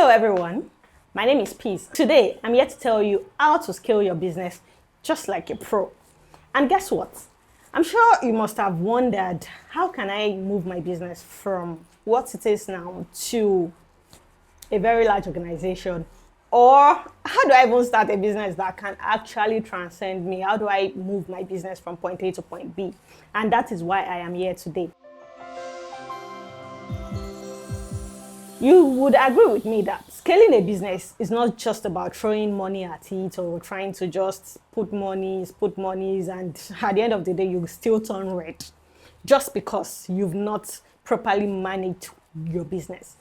Hello everyone, my name is Peace. Today, I'm here to tell you how to scale your business just like a pro. And guess what? I'm sure you must have wondered, how can I move my business from what it is now to a very large organization? Or how do I even start a business that can actually transcend me? How do I move my business from point A to point B? And that is why I am here today. You would agree with me that scaling a business is not just about throwing money at it or trying to just put monies, and at the end of the day, you still turn red just because you've not properly managed your business.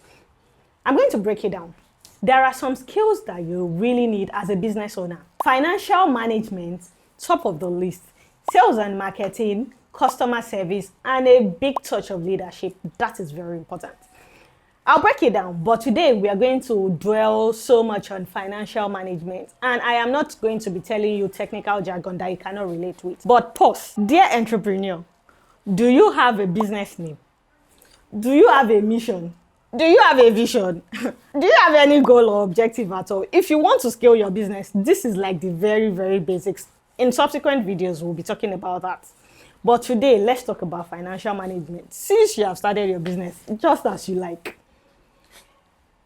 I'm going to break it down. There are some skills that you really need as a business owner. Financial management, top of the list. Sales and marketing, customer service, and a big touch of leadership. That is very important. I'll break it down, but today we are going to dwell so much on financial management, and I am not going to be telling you technical jargon that you cannot relate with. But pause. Dear entrepreneur, do you have a business name? Do you have a mission? Do you have a vision? Do you have any goal or objective at all? If you want to scale your business, this is like the very, very basics. In subsequent videos, we'll be talking about that. But today, let's talk about financial management. Since you have started your business, just as you like.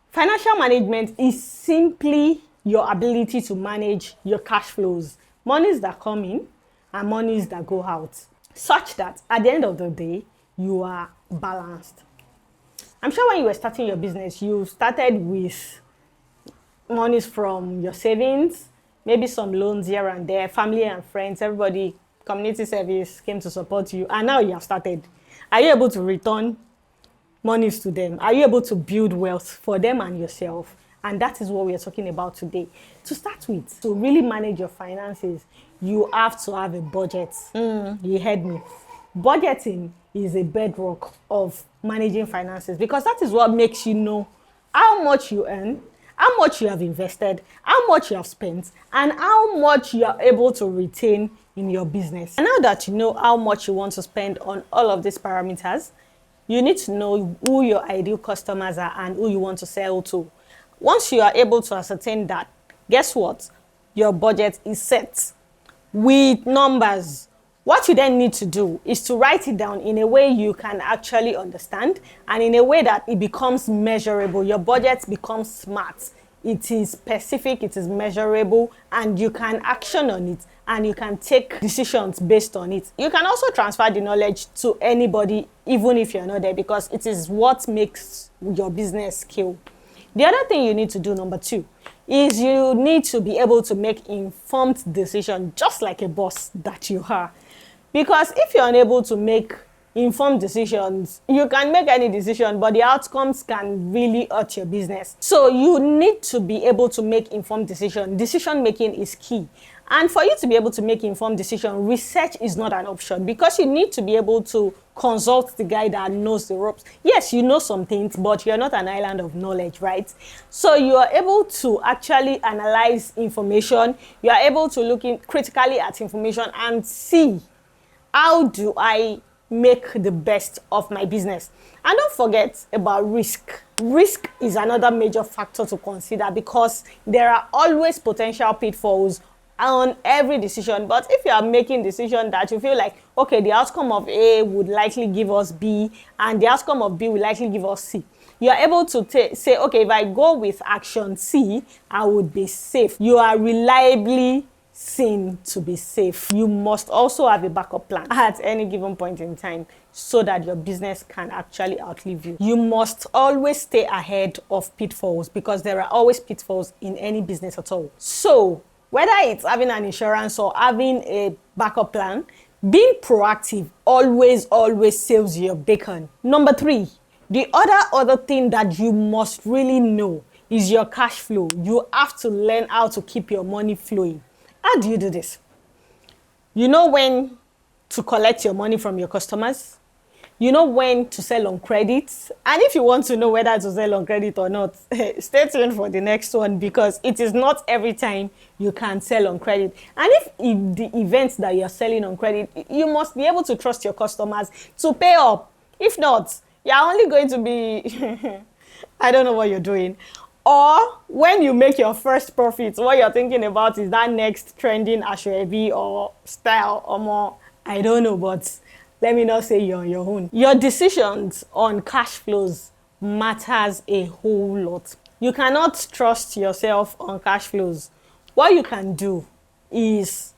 Financial management is simply your ability to manage your cash flows, monies that come in and monies that go out, such that at the end of the day, you are balanced. I'm sure when you were starting your business, you started with monies from your savings, maybe some loans here and there, family and friends, everybody, community service came to support you, and now you have started. Are you able to return monies to them? Are you able to build wealth for them and yourself? And that is what we are talking about today. To start with, to really manage your finances, you have to have a budget. You heard me. Budgeting is a bedrock of managing finances, because that is what makes you know how much you earn, how much you have invested, how much you have spent, and how much you are able to retain in your business. And now that you know how much you want to spend on all of these parameters, you need to know who your ideal customers are and who you want to sell to. Once you are able to ascertain that, guess what? Your budget is set with numbers. What you then need to do is to write it down in a way you can actually understand, and in a way that it becomes measurable. Your budget becomes smart. It is specific, it is measurable, and you can action on it, and you can take decisions based on it. You can also transfer the knowledge to anybody, even if you're not there, because it is what makes your business scale. The other thing you need to do, number 2, is you need to be able to make informed decisions, just like a boss that you are. Because if you're unable to make informed decisions, you can make any decision, but the outcomes can really hurt your business. So you need to be able to make informed decisions. Decision making is key. And for you to be able to make informed decisions, research is not an option, because you need to be able to consult the guy that knows the ropes. Yes, you know some things, but you're not an island of knowledge, right? So you are able to actually analyze information. You are able to look critically at information and see, how do I make the best of my business? And don't forget about risk. Risk is another major factor to consider, because there are always potential pitfalls on every decision. But if you are making decision that you feel like, okay, the outcome of A would likely give us B, and the outcome of B will likely give us C, you are able to say, okay, if I go with action C, I would be safe. You are reliably seen to be safe. You must also have a backup plan at any given point in time, so that your business can actually outlive you. You must always stay ahead of pitfalls, because there are always pitfalls in any business at all. So whether it's having an insurance or having a backup plan, being proactive always saves your bacon. Number 3, the other thing that you must really know is your cash flow. You have to learn how to keep your money flowing. How do you do this? You know when to collect your money from your customers. You know when to sell on credit. And if you want to know whether to sell on credit or not, stay tuned for the next one, because it is not every time you can sell on credit. And if the events that you're selling on credit, you must be able to trust your customers to pay up. If not, you're only going to be, I don't know what you're doing. Or when you make your first profits, what you're thinking about is that next trending ashwebi or style or more. I don't know, but let me not say you're on your own. Your decisions on cash flows matters a whole lot. You cannot trust yourself on cash flows. What you can do is,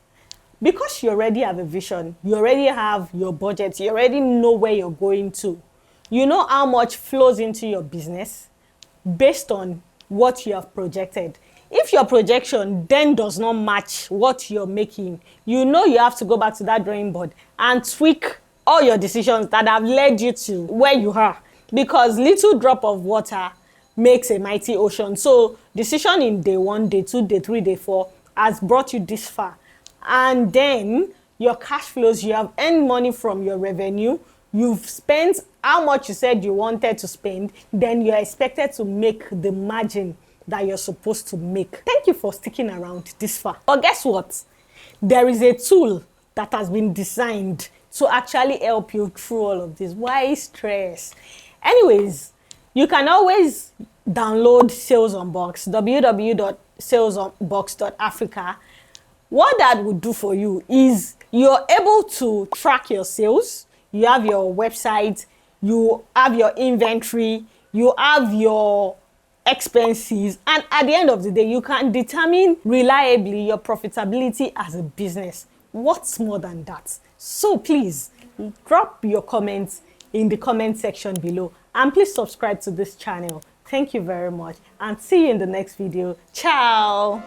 because you already have a vision, you already have your budget, you already know where you're going to, you know how much flows into your business based on what you have projected. If your projection then does not match what you're making, you know you have to go back to that drawing board and tweak all your decisions that have led you to where you are. Because little drop of water makes a mighty ocean. So decision in day 1, day 2, day 3, day 4 has brought you this far. And then your cash flows, you have earned money from your revenue, you've spent how much you said you wanted to spend, then you're expected to make the margin that you're supposed to make. Thank you for sticking around this far. But guess what? There is a tool that has been designed to actually help you through all of this. Why stress? Anyways, you can always download SalesUnbox, www.salesunbox.africa. What that would do for you is you're able to track your sales. You have your website, you have your inventory, you have your expenses, and at the end of the day, you can determine reliably your profitability as a business. What's more than that? So please drop your comments in the comment section below, and please subscribe to this channel. Thank you very much, and see you in the next video. Ciao.